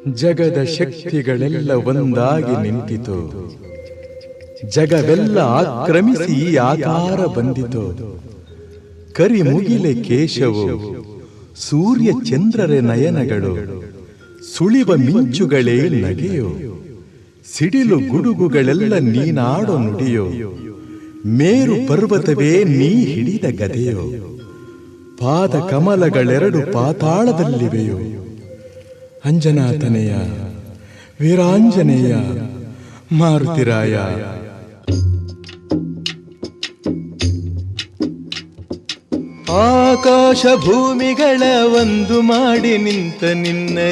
ಜಗದ ಶಕ್ತಿಗಳೆಲ್ಲ ಒಂದಾಗಿ ನಿಂತಿತು, ಜಗವೆಲ್ಲ ಆಕ್ರಮಿಸಿ ಆಕಾರ ಬಂದಿತು. ಕರಿಮುಗಿಲೆ ಕೇಶವು, ಸೂರ್ಯ ಚಂದ್ರರ ನಯನಗಳು, ಸುಳಿವ ಮಿಂಚುಗಳೇ ನಗೆಯೋ, ಸಿಡಿಲು ಗುಡುಗುಗಳೆಲ್ಲ ನೀನಾಡೋ ನುಡಿಯೋ, ಮೇರು ಪರ್ವತವೇ ನೀ ಹಿಡಿದ ಗದೆಯೋ, ಪಾದ ಕಮಲಗಳೆರಡು ಪಾತಾಳದಲ್ಲಿವೆಯೋ. ಅಂಜನಾತನೆಯ, ವೀರಾಂಜನೇಯ, ಮಾರುತಿರಾಯ. ಆಕಾಶ ಭೂಮಿಗಳ ಒಂದು ಮಾಡಿ ನಿಂತ ನಿನ್ನ